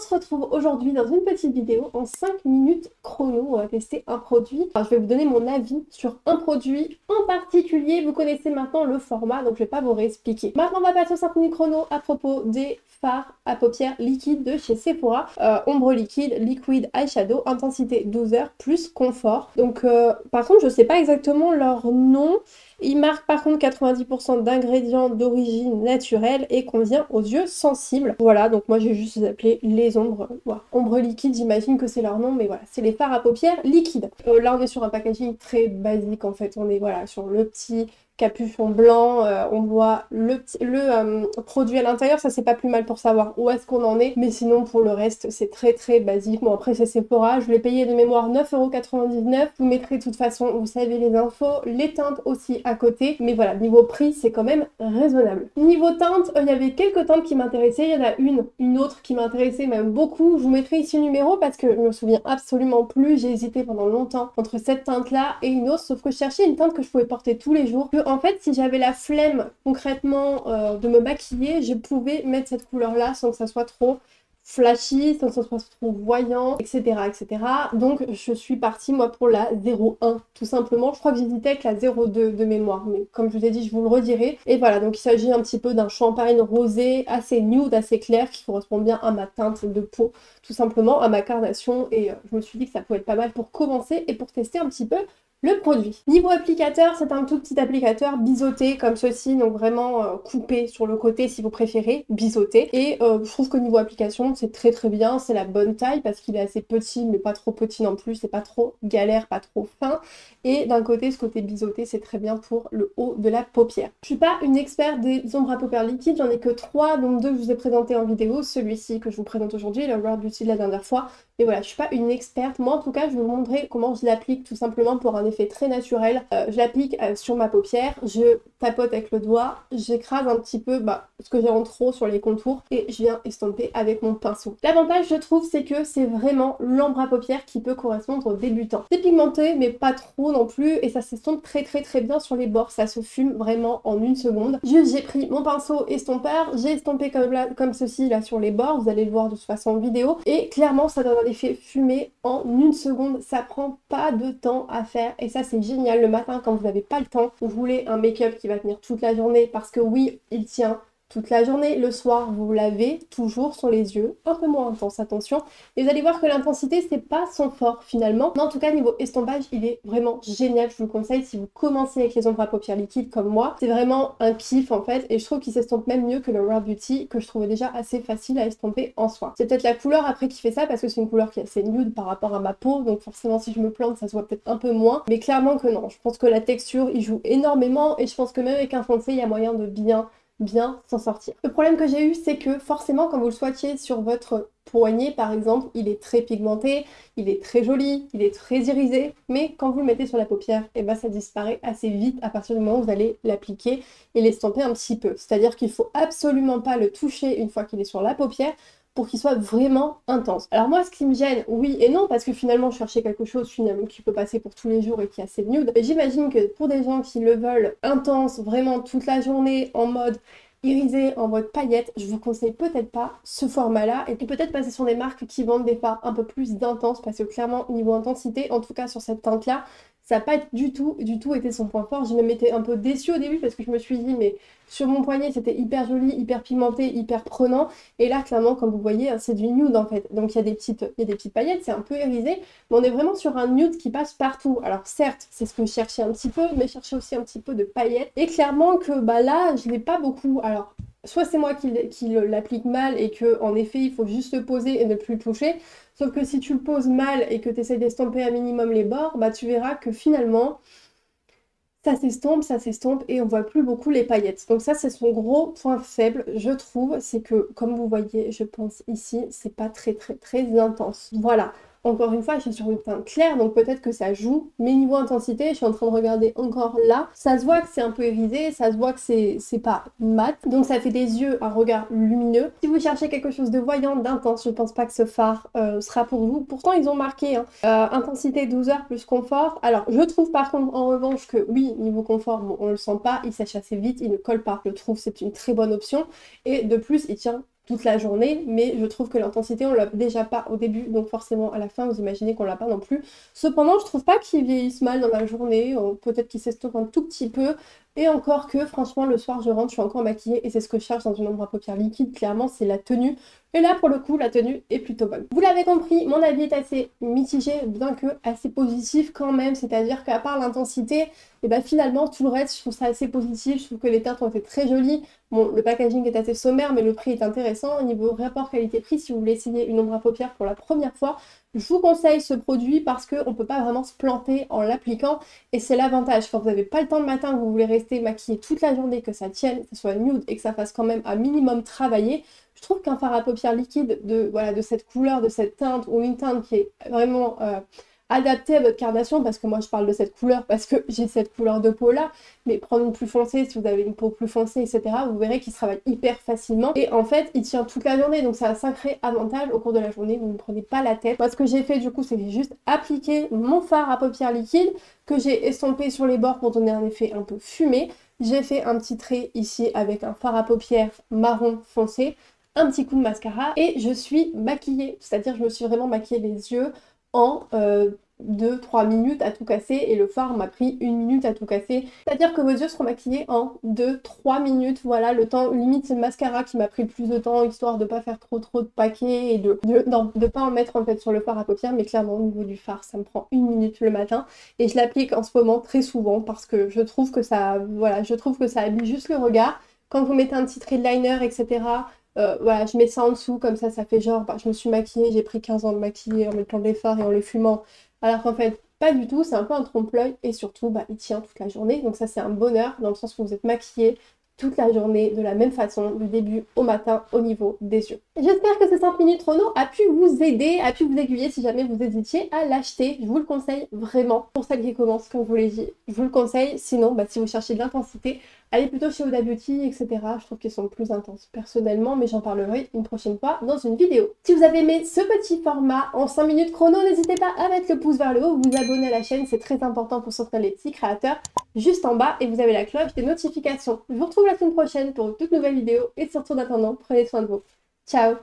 se retrouve aujourd'hui dans une petite vidéo en 5 minutes chrono. On va tester un produit. Enfin, je vais vous donner mon avis sur un produit en particulier. Vous connaissez maintenant le format, donc je vais pas vous réexpliquer. Maintenant, on va passer aux 5 minutes chrono à propos des fards à paupières liquides de chez Sephora. Ombre liquide, liquid eyeshadow, intensité 12 heures, plus confort. Donc, par contre, je sais pas exactement leur nom. Il marque par contre 90% d'ingrédients d'origine naturelle et convient aux yeux sensibles. Voilà, donc moi j'ai juste appelé les ombres. Voilà. Ombre liquide, j'imagine que c'est leur nom, mais voilà, c'est les fards à paupières liquides. Là on est sur un packaging très basique en fait. On est voilà sur le petit capuchon blanc, on voit le produit à l'intérieur, ça c'est pas plus mal pour savoir où est-ce qu'on en est, mais sinon pour le reste c'est très basique. Bon après c'est Sephora, je l'ai payé de mémoire 9,99 €, vous mettrez de toute façon, vous savez les infos, les teintes aussi à côté, mais voilà, niveau prix c'est quand même raisonnable. Niveau teinte, il y avait quelques teintes qui m'intéressaient, il y en a une autre qui m'intéressait même beaucoup, je vous mettrai ici le numéro parce que je me souviens absolument plus, j'ai hésité pendant longtemps entre cette teinte là et une autre, sauf que je cherchais une teinte que je pouvais porter tous les jours. En fait, si j'avais la flemme concrètement de me maquiller, je pouvais mettre cette couleur-là sans que ça soit trop flashy, sans que ça soit trop voyant, etc. etc. Donc je suis partie moi pour la 01 tout simplement. Je crois que j'hésitais avec la 02 de mémoire, mais comme je vous ai dit, je vous le redirai. Et voilà, donc il s'agit un petit peu d'un champagne rosé assez nude, assez clair, qui correspond bien à ma teinte de peau, tout simplement, à ma carnation. Et je me suis dit que ça pouvait être pas mal pour commencer et pour tester un petit peu le produit. Niveau applicateur, c'est un tout petit applicateur biseauté comme ceci, donc vraiment coupé sur le côté si vous préférez, biseauté. Et je trouve qu'au niveau application, c'est très bien, c'est la bonne taille parce qu'il est assez petit, mais pas trop petit non plus, c'est pas trop galère, pas trop fin. Et d'un côté, ce côté biseauté, c'est très bien pour le haut de la paupière. Je suis pas une experte des ombres à paupières liquides, j'en ai que 3, donc 2 que je vous ai présenté en vidéo, celui-ci que je vous présente aujourd'hui, le Rare Beauty de la dernière fois. Mais voilà, je suis pas une experte. Moi, en tout cas, je vais vous montrer comment je l'applique tout simplement pour un effet très naturel. Je l'applique sur ma paupière, je tapote avec le doigt, j'écrase un petit peu ce que j'ai en trop sur les contours et je viens estomper avec mon pinceau. L'avantage, je trouve, c'est que c'est vraiment l'ombre à paupières qui peut correspondre aux débutants. C'est pigmenté, mais pas trop non plus et ça s'estompe très bien sur les bords. Ça se fume vraiment en une seconde. J'ai pris mon pinceau estompeur, j'ai estompé comme ceci là sur les bords. Vous allez le voir de toute façon en vidéo et clairement, ça donne un effet fumé en une seconde, ça prend pas de temps à faire et ça c'est génial le matin quand vous n'avez pas le temps, vous voulez un make-up qui va tenir toute la journée parce que oui, il tient toute la journée, le soir vous l'avez toujours sur les yeux, un peu moins intense, attention, et vous allez voir que l'intensité c'est pas son fort finalement, mais en tout cas niveau estompage il est vraiment génial, je vous le conseille si vous commencez avec les ombres à paupières liquides comme moi, c'est vraiment un kiff en fait, et je trouve qu'il s'estompe même mieux que le Rare Beauty que je trouvais déjà assez facile à estomper en soi. C'est peut-être la couleur après qui fait ça parce que c'est une couleur qui est assez nude par rapport à ma peau, donc forcément si je me plante ça se voit peut-être un peu moins, mais clairement que non, je pense que la texture il joue énormément et je pense que même avec un foncé il y a moyen de bien s'en sortir. Le problème que j'ai eu, c'est que forcément quand vous le swatchez sur votre poignet par exemple, il est très pigmenté, il est très joli, il est très irisé, mais quand vous le mettez sur la paupière, et ben ça disparaît assez vite à partir du moment où vous allez l'appliquer et l'estomper un petit peu. C'est-à-dire qu'il faut absolument pas le toucher une fois qu'il est sur la paupière pour qu'il soit vraiment intense. Alors moi, ce qui me gêne, oui et non, parce que finalement, je cherchais quelque chose finalement qui peut passer pour tous les jours et qui est assez nude. J'imagine que pour des gens qui le veulent intense, vraiment toute la journée, en mode irisé, en mode paillettes, je vous conseille peut-être pas ce format-là et peut-être passer sur des marques qui vendent des fards un peu plus d'intense parce que clairement, niveau intensité, en tout cas sur cette teinte-là, ça n'a pas du tout été son point fort. J'ai même été un peu déçue au début parce que je me suis dit, mais sur mon poignet, c'était hyper joli, hyper pigmenté, hyper prenant. Et là, clairement, comme vous voyez, c'est du nude en fait. Donc il y a des petites paillettes, c'est un peu irisé. Mais on est vraiment sur un nude qui passe partout. Alors certes, c'est ce que je cherchais un petit peu, mais je cherchais aussi un petit peu de paillettes. Et clairement que là, je n'ai pas beaucoup. Alors, soit c'est moi qui l'applique mal et que en effet il faut juste le poser et ne plus le toucher. Sauf que si tu le poses mal et que tu essaies d'estomper un minimum les bords, tu verras que finalement ça s'estompe et on voit plus beaucoup les paillettes. Donc ça c'est son gros point faible je trouve, c'est que comme vous voyez je pense ici c'est pas très intense. Voilà. Encore une fois, je suis sur une teinte claire, donc peut-être que ça joue. Mais niveau intensité, je suis en train de regarder encore là. Ça se voit que c'est un peu irisé, ça se voit que c'est pas mat. Donc ça fait des yeux, un regard lumineux. Si vous cherchez quelque chose de voyant, d'intense, je pense pas que ce phare sera pour vous. Pourtant, ils ont marqué intensité 12 heures plus confort. Alors, je trouve par contre en revanche que oui, niveau confort, bon, on le sent pas, il sèche assez vite, il ne colle pas. Je trouve que c'est une très bonne option. Et de plus, il tient toute la journée, mais je trouve que l'intensité on l'a déjà pas au début, donc forcément à la fin vous imaginez qu'on l'a pas non plus. Cependant je trouve pas qu'ils vieillissent mal dans la journée, peut-être qu'ils s'estompent un tout petit peu, et encore que franchement le soir je rentre, je suis encore maquillée et c'est ce que je cherche dans une ombre à paupières liquide, clairement c'est la tenue, et là pour le coup la tenue est plutôt bonne. Vous l'avez compris, mon avis est assez mitigé, bien que assez positif quand même, c'est-à-dire qu'à part l'intensité, et ben finalement tout le reste je trouve ça assez positif, je trouve que les teintes ont été très jolies. Bon, le packaging est assez sommaire, mais le prix est intéressant. Au niveau rapport qualité-prix, si vous voulez essayer une ombre à paupières pour la première fois, je vous conseille ce produit parce qu'on ne peut pas vraiment se planter en l'appliquant. Et c'est l'avantage, quand vous n'avez pas le temps le matin, que vous voulez rester maquillé toute la journée, que ça tienne, que ça soit nude et que ça fasse quand même un minimum travailler, je trouve qu'un fard à paupières liquide de cette couleur, de cette teinte, ou une teinte qui est vraiment adaptée à votre carnation, parce que moi je parle de cette couleur parce que j'ai cette couleur de peau là, mais prendre une plus foncée si vous avez une peau plus foncée, etc., vous verrez qu'il se travaille hyper facilement et en fait il tient toute la journée, donc c'est un sacré avantage au cours de la journée, vous ne prenez pas la tête. Moi ce que j'ai fait du coup c'est que j'ai juste appliqué mon fard à paupières liquide que j'ai estompé sur les bords pour donner un effet un peu fumé. J'ai fait un petit trait ici avec un fard à paupières marron foncé, un petit coup de mascara et je suis maquillée, c'est-à-dire je me suis vraiment maquillée les yeux en 2-3 minutes à tout casser et le fard m'a pris 1 minute à tout casser. C'est-à-dire que vos yeux seront maquillés en 2-3 minutes, voilà, le temps, limite c'est le mascara qui m'a pris le plus de temps, histoire de pas faire trop de paquets et de pas en mettre en fait sur le fard à paupières, mais clairement au niveau du fard ça me prend 1 minute le matin et je l'applique en ce moment très souvent parce que je trouve que ça, voilà, je trouve que ça habille juste le regard. Quand vous mettez un petit trait de liner, etc., voilà, je mets ça en dessous, comme ça fait genre, bah, je me suis maquillée, j'ai pris 15 ans de maquiller en mettant des fards et en les fumant, alors qu'en fait, pas du tout, c'est un peu un trompe-l'œil, et surtout, bah, il tient toute la journée, donc ça c'est un bonheur, dans le sens où vous êtes maquillée toute la journée, de la même façon, du début au matin, au niveau des yeux. J'espère que ces 5 minutes chrono a pu vous aider, a pu vous aiguiller si jamais vous hésitiez à l'acheter, je vous le conseille vraiment, pour celles qui commencent, comme je vous l'ai dit, je vous le conseille, sinon, bah, si vous cherchez de l'intensité, allez plutôt chez Huda Beauty, etc. Je trouve qu'ils sont plus intenses personnellement, mais j'en parlerai une prochaine fois dans une vidéo. Si vous avez aimé ce petit format en 5 minutes chrono, n'hésitez pas à mettre le pouce vers le haut, vous abonner à la chaîne, c'est très important pour soutenir les petits créateurs. Juste en bas, et vous avez la cloche des notifications. Je vous retrouve la semaine prochaine pour une toute nouvelle vidéo, et surtout en attendant, prenez soin de vous. Ciao!